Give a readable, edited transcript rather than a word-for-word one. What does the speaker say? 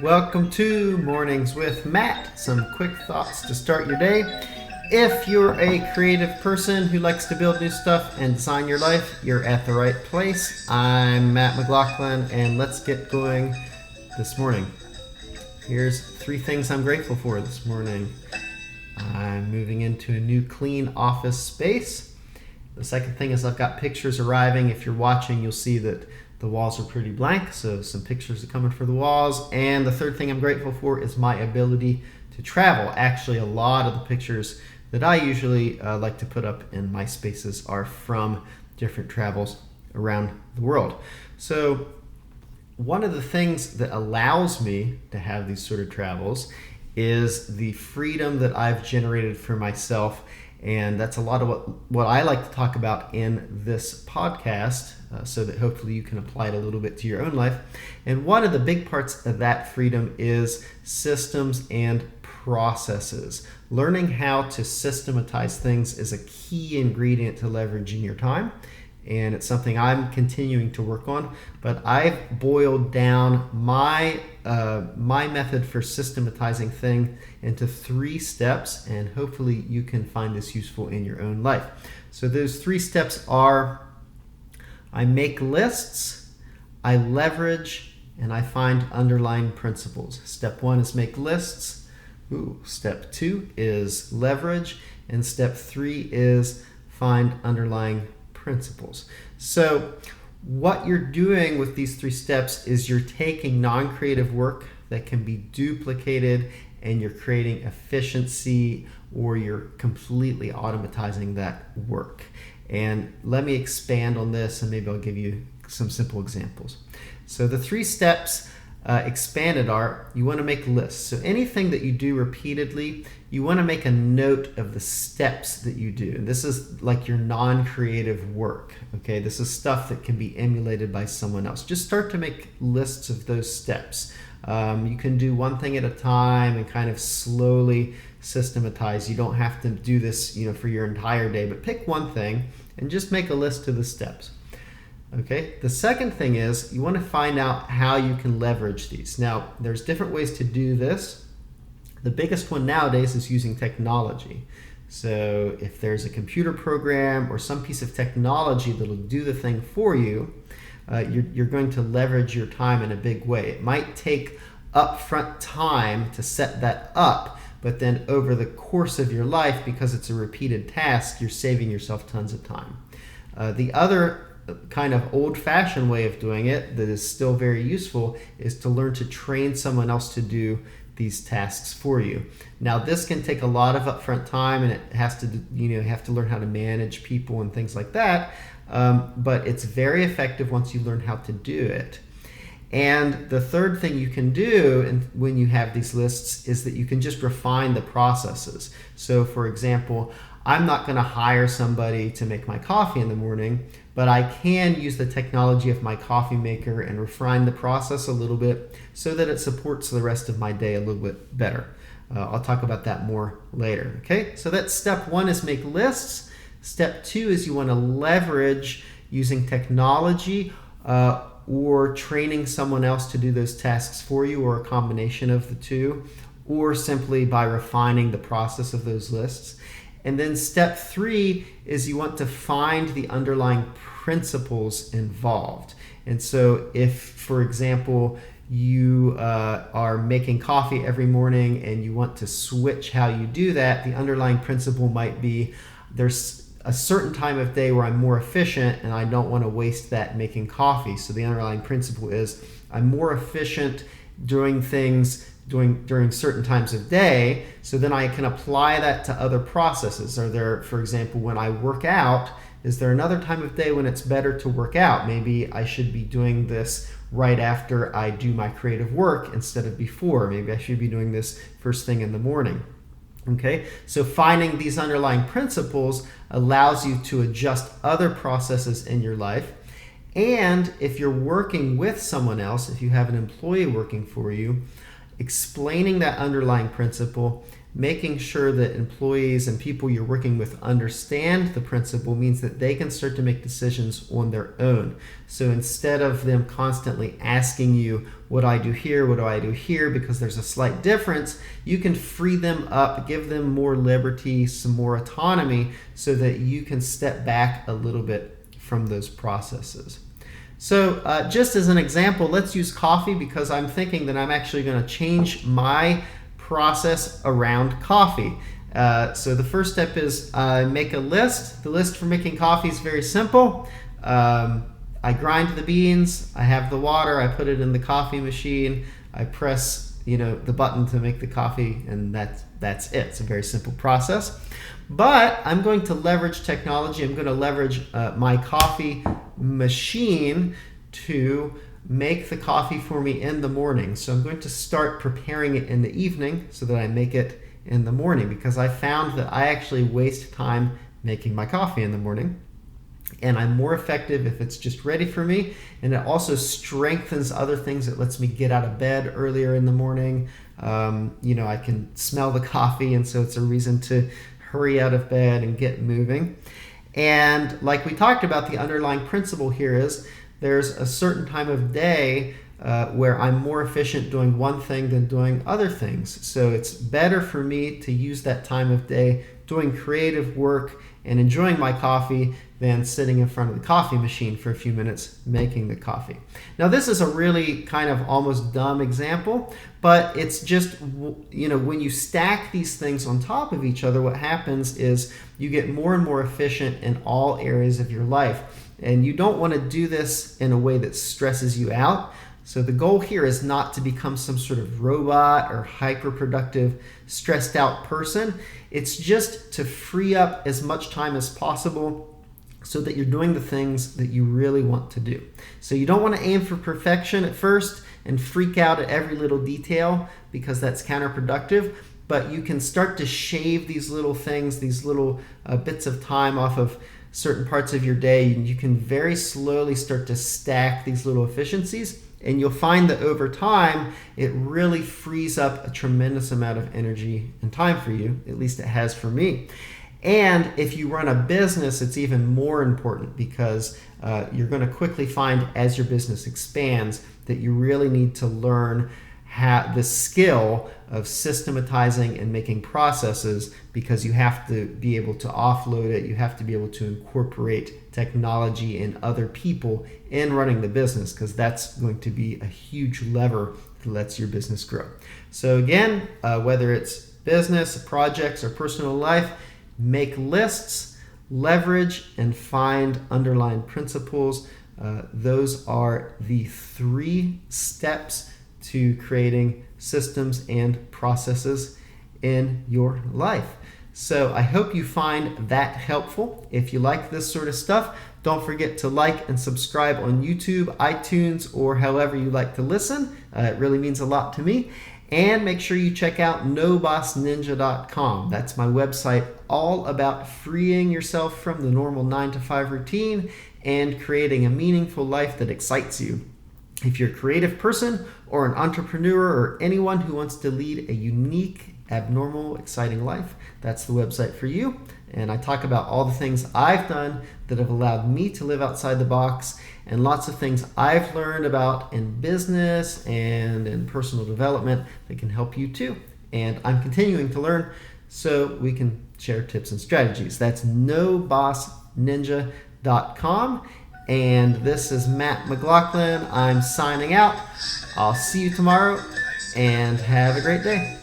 Welcome to Mornings with Matt. Some quick thoughts to start your day. If you're a creative person who likes to build new stuff and design your life, you're at the right place. I'm Matt McLaughlin, and let's get going this morning. Here's 3 things I'm grateful for this morning. I'm moving into a new clean office space. The second thing is I've got pictures arriving. If you're watching, you'll see that the walls are pretty blank, so some pictures are coming for the walls. And the third thing I'm grateful for is my ability to travel. Actually, a lot of the pictures that I usually like to put up in my spaces are from different travels around the world. So one of the things that allows me to have these sort of travels is the freedom that I've generated for myself. And that's a lot of what I like to talk about in this podcast, so that hopefully you can apply it a little bit to your own life. And one of the big parts of that freedom is systems and processes. Learning how to systematize things is a key ingredient to leveraging your time. And it's something I'm continuing to work on. But I've boiled down my method for systematizing things into 3 steps, and hopefully you can find this useful in your own life. So those 3 steps are: I make lists, I leverage, and I find underlying principles. Step 1 is make lists. Step 2 is leverage, and step 3 is find underlying principles. So what you're doing with these 3 steps is you're taking non-creative work that can be duplicated and you're creating efficiency, or you're completely automatizing that work. And let me expand on this, and maybe I'll give you some simple examples. So the 3 steps expanded are: you want to make lists. So anything that you do repeatedly, you want to make a note of the steps that you do. And this is like your non-creative work. Okay, this is stuff that can be emulated by someone else. Just start to make lists of those steps. You can do one thing at a time and kind of slowly systematize. You don't have to do this, for your entire day, but pick one thing and just make a list of the steps. Okay. The second thing is you want to find out how you can leverage these. Now, there's different ways to do this. The biggest one nowadays is using technology. So if there's a computer program or some piece of technology that'll do the thing for you, you're going to leverage your time in a big way. It might take upfront time to set that up, but then over the course of your life, because it's a repeated task, you're saving yourself tons of time. The other kind of old-fashioned way of doing it that is still very useful is to learn to train someone else to do these tasks for you. Now, this can take a lot of upfront time, and it has to, you have to learn how to manage people and things like that. But it's very effective once you learn how to do it. And the third thing you can do when you have these lists is that you can just refine the processes. So, for example, I'm not going to hire somebody to make my coffee in the morning, but I can use the technology of my coffee maker and refine the process a little bit so that it supports the rest of my day a little bit better. I'll talk about that more later. Okay, so that's step 1 is make lists. Step 2 is you want to leverage using technology or training someone else to do those tasks for you, or a combination of the 2, or simply by refining the process of those lists. And then step 3 is you want to find the underlying principles involved. And so if, for example, you are making coffee every morning and you want to switch how you do that, the underlying principle might be there's a certain time of day where I'm more efficient and I don't want to waste that making coffee. So the underlying principle is I'm more efficient doing things during certain times of day, so then I can apply that to other processes. Are there, for example, when I work out, is there another time of day when it's better to work out? Maybe I should be doing this right after I do my creative work instead of before. Maybe I should be doing this first thing in the morning. Okay, so finding these underlying principles allows you to adjust other processes in your life. And if you're working with someone else, if you have an employee working for you, explaining that underlying principle making sure that employees and people you're working with understand the principle means that they can start to make decisions on their own. So instead of them constantly asking you, what do I do here, what do I do here, because there's a slight difference, you can free them up, give them more liberty, some more autonomy, so that you can step back a little bit from those processes. So just as an example, let's use coffee, because I'm thinking that I'm actually going to change my process around coffee. So the first step is make a list. The list for making coffee is very simple. I grind the beans, I have the water, I put it in the coffee machine, I press the button to make the coffee, and that's it. It's a very simple process. But I'm going to leverage technology. I'm going to leverage my coffee machine to make the coffee for me in the morning. So I'm going to start preparing it in the evening so that I make it in the morning, because I found that I actually waste time making my coffee in the morning. And I'm more effective if it's just ready for me. And it also strengthens other things. It lets me get out of bed earlier in the morning. I can smell the coffee, and so it's a reason to hurry out of bed and get moving. And like we talked about, the underlying principle here is there's a certain time of day where I'm more efficient doing one thing than doing other things. So it's better for me to use that time of day doing creative work and enjoying my coffee than sitting in front of the coffee machine for a few minutes making the coffee. Now, this is a really kind of almost dumb example, but it's just, when you stack these things on top of each other, what happens is you get more and more efficient in all areas of your life. And you don't want to do this in a way that stresses you out. So the goal here is not to become some sort of robot or hyper-productive, stressed out person. It's just to free up as much time as possible so that you're doing the things that you really want to do. So you don't want to aim for perfection at first and freak out at every little detail, because that's counterproductive. But you can start to shave these little things, these little bits of time off of certain parts of your day, and you can very slowly start to stack these little efficiencies. And you'll find that over time, it really frees up a tremendous amount of energy and time for you. At least it has for me. And if you run a business, it's even more important, because you're going to quickly find, as your business expands, that you really need to learn the skill of systematizing and making processes, because you have to be able to offload it. You have to be able to incorporate technology and other people in running the business, because that's going to be a huge lever that lets your business grow. So again, whether it's business, projects, or personal life, make lists, leverage, and find underlying principles. Those are the 3 steps to creating systems and processes in your life. So I hope you find that helpful. If you like this sort of stuff, don't forget to like and subscribe on YouTube, iTunes, or however you like to listen. It really means a lot to me. And make sure you check out nobossninja.com. That's my website, all about freeing yourself from the normal 9-to-5 routine and creating a meaningful life that excites you. If you're a creative person or an entrepreneur or anyone who wants to lead a unique, abnormal, exciting life, that's the website for you. And I talk about all the things I've done that have allowed me to live outside the box, and lots of things I've learned about in business and in personal development that can help you too. And I'm continuing to learn, so we can share tips and strategies. That's nobossninja.com. And this is Matt McLaughlin. I'm signing out. I'll see you tomorrow, and have a great day.